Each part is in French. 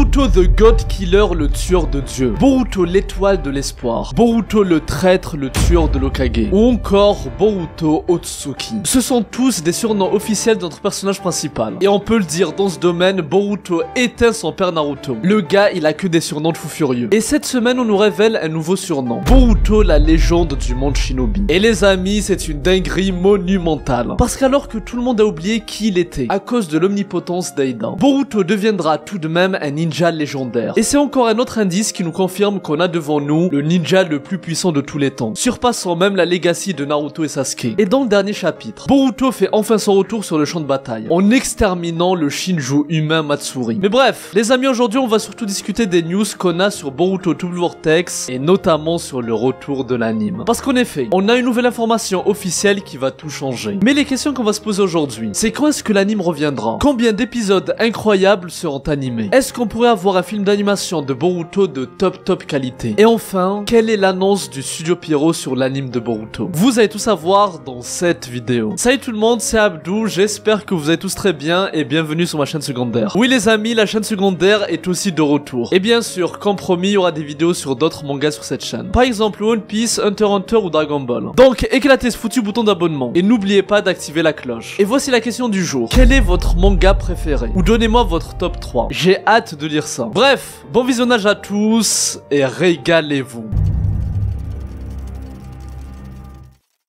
Boruto the God Killer, le tueur de Dieu. Boruto l'étoile de l'espoir. Boruto le traître, le tueur de l'Hokage. Ou encore Boruto Otsutsuki. Ce sont tous des surnoms officiels de notre personnage principal. Et on peut le dire, dans ce domaine, Boruto éteint son père Naruto. Le gars, il a que des surnoms de fou furieux. Et cette semaine, on nous révèle un nouveau surnom. Boruto, la légende du monde shinobi. Et les amis, c'est une dinguerie monumentale. Parce qu'alors que tout le monde a oublié qui il était, à cause de l'omnipotence d'Aida, Boruto deviendra tout de même un ninja légendaire. Et c'est encore un autre indice qui nous confirme qu'on a devant nous le ninja le plus puissant de tous les temps, surpassant même la legacy de Naruto et Sasuke. Et dans le dernier chapitre, Boruto fait enfin son retour sur le champ de bataille, en exterminant le Shinju humain Matsuri. Mais bref, les amis, aujourd'hui on va surtout discuter des news qu'on a sur Boruto Double Vortex, et notamment sur le retour de l'anime. Parce qu'en effet, on a une nouvelle information officielle qui va tout changer. Mais les questions qu'on va se poser aujourd'hui, c'est quand est-ce que l'anime reviendra? Combien d'épisodes incroyables seront animés? Est-ce qu'on pourrait avoir un film d'animation de Boruto de top qualité? Et enfin, quelle est l'annonce du studio Pierrot sur l'anime de Boruto? Vous allez tout savoir dans cette vidéo. Salut tout le monde, c'est Abdou, j'espère que vous allez tous très bien et bienvenue sur ma chaîne secondaire. Oui les amis, la chaîne secondaire est aussi de retour. Et bien sûr, comme promis, il y aura des vidéos sur d'autres mangas sur cette chaîne. Par exemple One Piece, Hunter x Hunter ou Dragon Ball. Donc éclatez ce foutu bouton d'abonnement et n'oubliez pas d'activer la cloche. Et voici la question du jour. Quel est votre manga préféré? Ou donnez-moi votre top 3. J'ai hâte de lire ça. Bref, bon visionnage à tous et régalez-vous.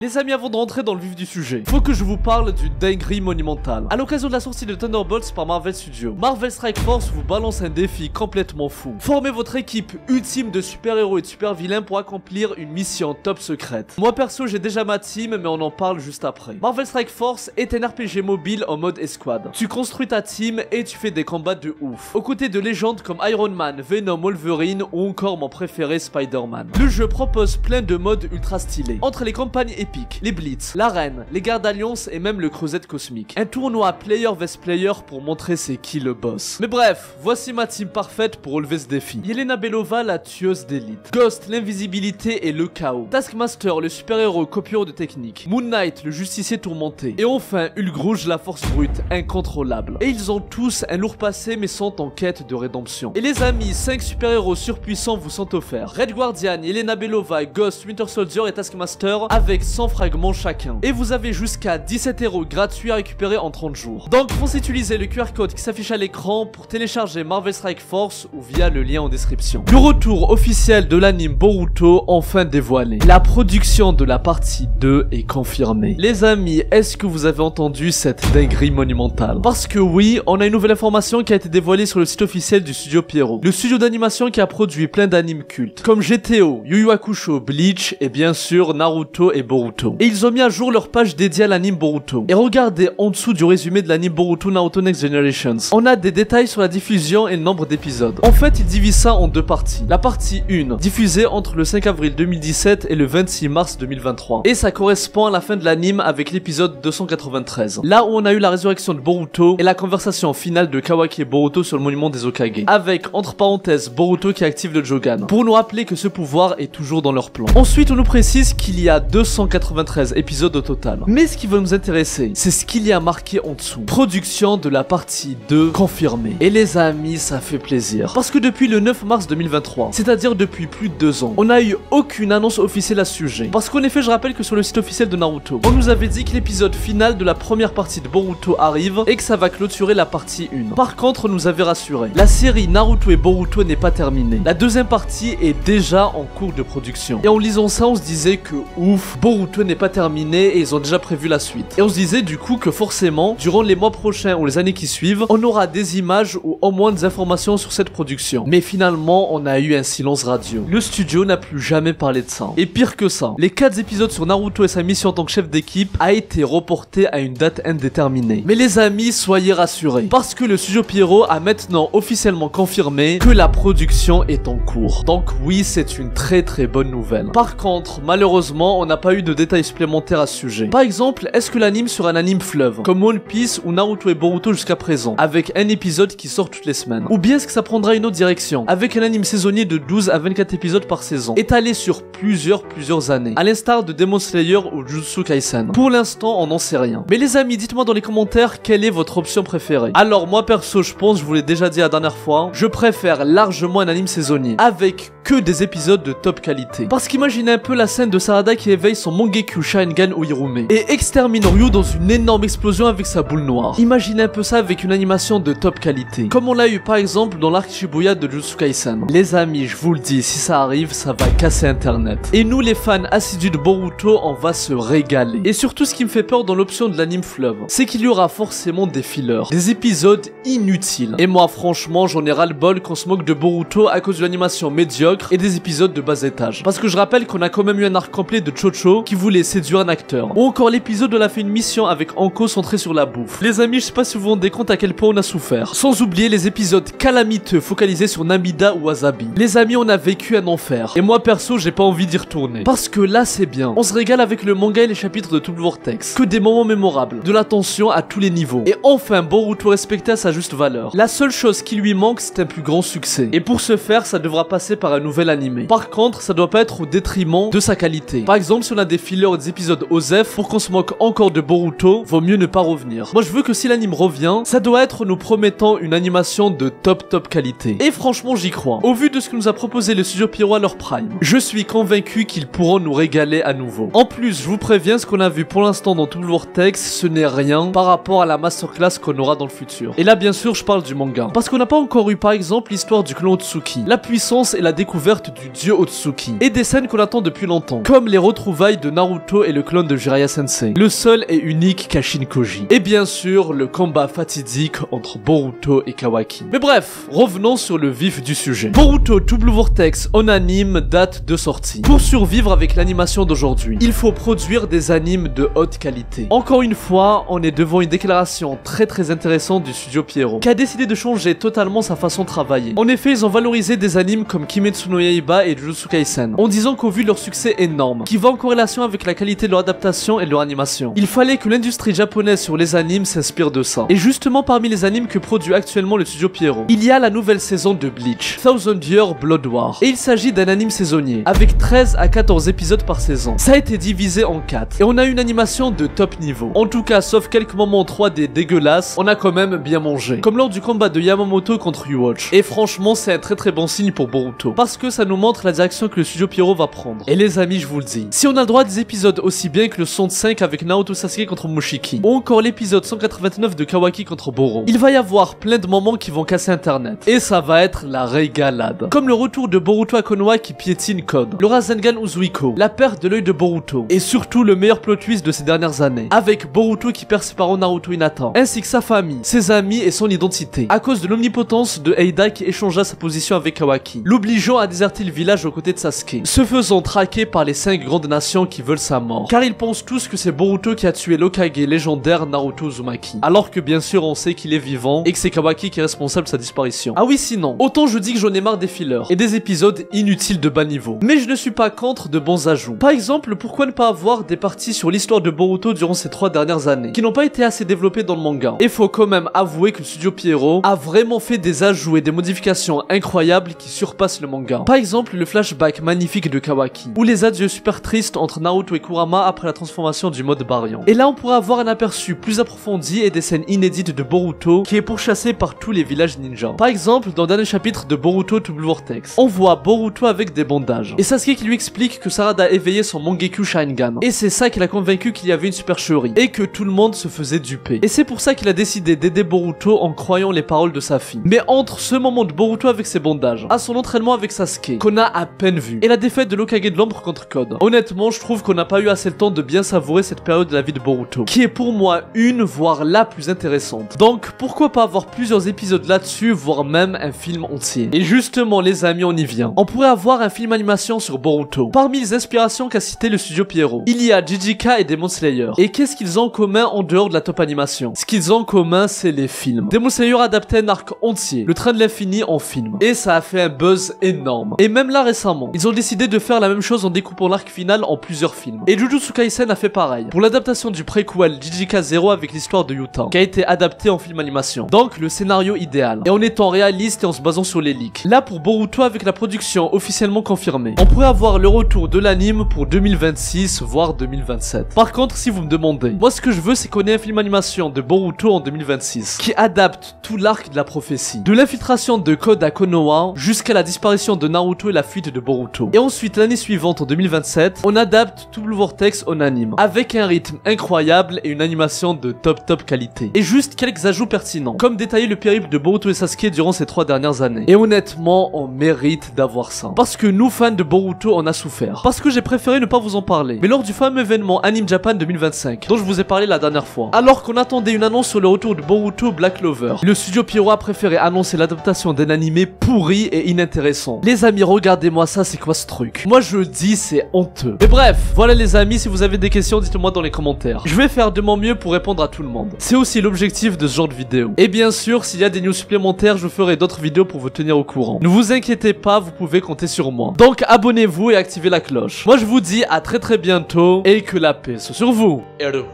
Les amis, avant de rentrer dans le vif du sujet, faut que je vous parle d'une dinguerie monumentale. À l'occasion de la sortie de Thunderbolts par Marvel Studios, Marvel Strike Force vous balance un défi complètement fou. Formez votre équipe ultime de super-héros et de super-vilains pour accomplir une mission top secrète. Moi perso, j'ai déjà ma team, mais on en parle juste après. Marvel Strike Force est un RPG mobile en mode escouade. Tu construis ta team et tu fais des combats de ouf, aux côtés de légendes comme Iron Man, Venom, Wolverine ou encore mon préféré Spider-Man. Le jeu propose plein de modes ultra stylés. Entre les campagnes épiques, les blitz, l'arène, les gardes alliance et même le creuset cosmique. Un tournoi player vs player pour montrer c'est qui le boss. Mais bref, voici ma team parfaite pour relever ce défi. Yelena Belova, la tueuse d'élite. Ghost, l'invisibilité et le chaos. Taskmaster, le super-héros copieur de technique. Moon Knight, le justicier tourmenté. Et enfin, Hulk Rouge, la force brute, incontrôlable. Et ils ont tous un lourd passé mais sont en quête de rédemption. Et les amis, 5 super-héros surpuissants vous sont offerts. Red Guardian, Yelena Belova, Ghost, Winter Soldier et Taskmaster avec 100 fragments chacun. Et vous avez jusqu'à 17 héros gratuits à récupérer en 30 jours. Donc foncez utiliser le QR code qui s'affiche à l'écran pour télécharger Marvel Strike Force ou via le lien en description. Le retour officiel de l'anime Boruto enfin dévoilé. La production de la partie 2 est confirmée. Les amis, est-ce que vous avez entendu cette dinguerie monumentale? Parce que oui, on a une nouvelle information qui a été dévoilée sur le site officiel du studio Pierrot. Le studio d'animation qui a produit plein d'animes cultes comme GTO, Yu Yu Hakusho, Bleach et bien sûr Naruto et Boruto. Et ils ont mis à jour leur page dédiée à l'anime Boruto. Et regardez en dessous du résumé de l'anime Boruto Naruto Next Generations. On a des détails sur la diffusion et le nombre d'épisodes. En fait, ils divisent ça en deux parties. La partie 1, diffusée entre le 5 avril 2017 et le 26 mars 2023. Et ça correspond à la fin de l'anime avec l'épisode 293. Là où on a eu la résurrection de Boruto et la conversation finale de Kawaki et Boruto sur le monument des Hokage. Avec, entre parenthèses, Boruto qui active le Jogan. Pour nous rappeler que ce pouvoir est toujours dans leur plan. Ensuite, on nous précise qu'il y a 293 épisodes au total. Mais ce qui va nous intéresser, c'est ce qu'il y a marqué en dessous. Production de la partie 2 confirmée. Et les amis, ça fait plaisir. Parce que depuis le 9 mars 2023, c'est-à-dire depuis plus de 2 ans, on n'a eu aucune annonce officielle à ce sujet. Parce qu'en effet, je rappelle que sur le site officiel de Naruto, on nous avait dit que l'épisode final de la première partie de Boruto arrive et que ça va clôturer la partie 1. Par contre, on nous avait rassuré. La série Naruto et Boruto n'est pas terminée. La deuxième partie est déjà en cours de production. Et en lisant ça, on se disait que ouf, Boruto n'est pas terminé et ils ont déjà prévu la suite. Et on se disait du coup que forcément, durant les mois prochains ou les années qui suivent, on aura des images ou au moins des informations sur cette production. Mais finalement, on a eu un silence radio. Le studio n'a plus jamais parlé de ça. Et pire que ça, les 4 épisodes sur Naruto et sa mission en tant que chef d'équipe a été reporté à une date indéterminée. Mais les amis, soyez rassurés, parce que le studio Pierrot a maintenant officiellement confirmé que la production est en cours. Donc oui, c'est une très bonne nouvelle. Par contre, malheureusement, on n'a pas eu de de détails supplémentaires à ce sujet. Par exemple, est-ce que l'anime sera un anime fleuve, comme One Piece ou Naruto et Boruto jusqu'à présent, avec un épisode qui sort toutes les semaines? Ou bien est-ce que ça prendra une autre direction, avec un anime saisonnier de 12 à 24 épisodes par saison, étalé sur plusieurs années, à l'instar de Demon Slayer ou Jujutsu Kaisen? Pour l'instant, on n'en sait rien. Mais les amis, dites-moi dans les commentaires quelle est votre option préférée. Alors moi perso, je pense, je vous l'ai déjà dit la dernière fois, je préfère largement un anime saisonnier, avec que des épisodes de top qualité. Parce qu'imaginez un peu la scène de Sarada qui éveille son Mangekyou Sharingan Ohirume et extermine Ryu dans une énorme explosion avec sa boule noire. Imaginez un peu ça avec une animation de top qualité, comme on l'a eu par exemple dans l'arc Shibuya de Jujutsu Kaisen. Les amis, je vous le dis, si ça arrive, ça va casser internet. Et nous les fans assidus de Boruto, on va se régaler. Et surtout ce qui me fait peur dans l'option de l'anime fleuve, c'est qu'il y aura forcément des fillers, des épisodes inutiles. Et moi franchement, j'en ai ras le bol qu'on se moque de Boruto à cause de l'animation médiocre et des épisodes de bas étage. Parce que je rappelle qu'on a quand même eu un arc complet de Chocho qui voulait séduire un acteur. Ou encore l'épisode où on a fait une mission avec Anko centrée sur la bouffe. Les amis, je sais pas si vous vous rendez compte à quel point on a souffert. Sans oublier les épisodes calamiteux focalisés sur Namida ou Wasabi. Les amis, on a vécu un enfer. Et moi perso, j'ai pas envie d'y retourner. Parce que là, c'est bien. On se régale avec le manga et les chapitres de Double Vortex. Que des moments mémorables. De la tension à tous les niveaux. Et enfin, Boruto respecté à sa juste valeur. La seule chose qui lui manque, c'est un plus grand succès. Et pour ce faire, ça devra passer par un nouvel animé. Par contre, ça doit pas être au détriment de sa qualité. Par exemple, si on a des fillers ou des épisodes OSEF pour qu'on se moque encore de Boruto, vaut mieux ne pas revenir. Moi, je veux que si l'anime revient, ça doit être nous promettant une animation de top qualité. Et franchement, j'y crois. Au vu de ce que nous a proposé le studio Pierrot à leur prime, je suis convaincu qu'ils pourront nous régaler à nouveau. En plus, je vous préviens, ce qu'on a vu pour l'instant dans Double Vortex, ce n'est rien par rapport à la masterclass qu'on aura dans le futur. Et là, bien sûr, je parle du manga. Parce qu'on n'a pas encore eu, par exemple, l'histoire du clan Otsuki, la puissance et la découverte du dieu Otsuki, et des scènes qu'on attend depuis longtemps, comme les retrouvailles de Naruto et le clone de Jiraiya Sensei, le seul et unique Kashin Koji, et bien sûr, le combat fatidique entre Boruto et Kawaki. Mais bref, revenons sur le vif du sujet. Boruto Double Vortex en anime, date de sortie. Pour survivre avec l'animation d'aujourd'hui, il faut produire des animes de haute qualité. Encore une fois, on est devant une déclaration très intéressante du studio Pierrot, qui a décidé de changer totalement sa façon de travailler. En effet, ils ont valorisé des animes comme Kimetsu no Yaiba et Jujutsu Kaisen, en disant qu'au vu de leur succès énorme, qui va en corrélation avec la qualité de leur adaptation et de leur animation, il fallait que l'industrie japonaise sur les animes s'inspire de ça. Et justement, parmi les animes que produit actuellement le studio Pierrot, il y a la nouvelle saison de Bleach, Thousand Year Blood War. Et il s'agit d'un anime saisonnier, avec 13 à 14 épisodes par saison. Ça a été divisé en 4, et on a une animation de top niveau. En tout cas, sauf quelques moments 3D dégueulasses, on a quand même bien mangé. Comme lors du combat de Yamamoto contre Yhwach. Et franchement, c'est un très bon signe pour Boruto, parce que ça nous montre la direction que le studio Pierrot va prendre. Et les amis, je vous le dis, si on a le droit à des épisodes aussi bien que le 105 avec Naoto Sasuke contre Moshiki, ou encore l'épisode 189 de Kawaki contre Boro, il va y avoir plein de moments qui vont casser internet. Et ça va être la régalade. Comme le retour de Boruto à Konoha qui piétine Code, le Rasengan Uzuiko, la perte de l'œil de Boruto, et surtout le meilleur plot twist de ces dernières années, avec Boruto qui perd ses parents Naruto Hinata, ainsi que sa famille, ses amis et son identité, à cause de l'omnipotence de Eida qui échangea sa position avec Kawaki, l'obligeant à déserter le village aux côtés de Sasuke, se faisant traquer par les 5 grandes nations qui veulent sa mort, car ils pensent tous que c'est Boruto qui a tué l'Okage légendaire Naruto Uzumaki, alors que bien sûr on sait qu'il est vivant et que c'est Kawaki qui est responsable de sa disparition. Ah oui, sinon, autant je dis que j'en ai marre des fillers et des épisodes inutiles de bas niveau, mais je ne suis pas contre de bons ajouts. Par exemple, pourquoi ne pas avoir des parties sur l'histoire de Boruto durant ces 3 dernières années, qui n'ont pas été assez développées dans le manga. Et faut quand même avouer que le studio Pierrot a vraiment fait des ajouts et des modifications incroyables qui surpassent le manga. Par exemple, le flashback magnifique de Kawaki, ou les adieux super tristes entre Naruto et Kurama après la transformation du mode Baryon. Et là on pourrait avoir un aperçu plus approfondi et des scènes inédites de Boruto qui est pourchassé par tous les villages ninja. Par exemple, dans le dernier chapitre de Boruto Double Vortex, on voit Boruto avec des bandages, et Sasuke qui lui explique que Sarada a éveillé son Mangekyou Sharingan, et c'est ça qui l'a convaincu qu'il y avait une supercherie, et que tout le monde se faisait duper. Et c'est pour ça qu'il a décidé d'aider Boruto en croyant les paroles de sa fille. Mais entre ce moment de Boruto avec ses bandages, à son entraînement avec Sasuke, qu'on a à peine vu, et la défaite de l'Okage de l'ombre contre Code, honnêtement je trouve qu'on n'a pas eu assez le temps de bien savourer cette période de la vie de Boruto, qui est pour moi une, voire la plus intéressante. Donc pourquoi pas avoir plusieurs épisodes là-dessus, voire même un film entier. Et justement les amis, on y vient. On pourrait avoir un film animation sur Boruto. Parmi les inspirations qu'a cité le studio Pierrot, il y a JJK et Demon Slayer. Et qu'est-ce qu'ils ont en commun en dehors de la top animation? Ce qu'ils ont en commun, c'est les films. Demon Slayer a adapté un arc entier, le train de l'infini en film. Et ça a fait un buzz énorme. énorme. Et même là récemment, ils ont décidé de faire la même chose en découpant l'arc final en plusieurs films. Et Jujutsu Kaisen a fait pareil, pour l'adaptation du préquel JJK 0 avec l'histoire de Yuta, qui a été adapté en film animation. Donc le scénario idéal, et en étant réaliste et en se basant sur les leaks. Là pour Boruto avec la production officiellement confirmée, on pourrait avoir le retour de l'anime pour 2026 voire 2027. Par contre si vous me demandez, moi ce que je veux c'est qu'on ait un film animation de Boruto en 2026, qui adapte tout l'arc de la prophétie, de l'infiltration de Code à Konoha jusqu'à la disparition de Naruto et la fuite de Boruto. Et ensuite l'année suivante en 2027, on adapte tout Blue Vortex en anime, avec un rythme incroyable et une animation de top qualité. Et juste quelques ajouts pertinents, comme détailler le périple de Boruto et Sasuke durant ces 3 dernières années. Et honnêtement, on mérite d'avoir ça. Parce que nous fans de Boruto on a souffert. Parce que j'ai préféré ne pas vous en parler. Mais lors du fameux événement Anime Japan 2025, dont je vous ai parlé la dernière fois, alors qu'on attendait une annonce sur le retour de Boruto Black Clover, le studio Pierrot a préféré annoncer l'adaptation d'un animé pourri et inintéressant. Les amis, regardez-moi ça, c'est quoi ce truc? Moi je dis c'est honteux. Mais bref, voilà les amis, si vous avez des questions, dites-moi dans les commentaires. Je vais faire de mon mieux pour répondre à tout le monde. C'est aussi l'objectif de ce genre de vidéo. Et bien sûr, s'il y a des news supplémentaires, je ferai d'autres vidéos pour vous tenir au courant. Ne vous inquiétez pas, vous pouvez compter sur moi. Donc abonnez-vous et activez la cloche. Moi je vous dis à très bientôt et que la paix soit sur vous. Eru,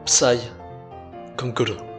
Psy, Konkuru.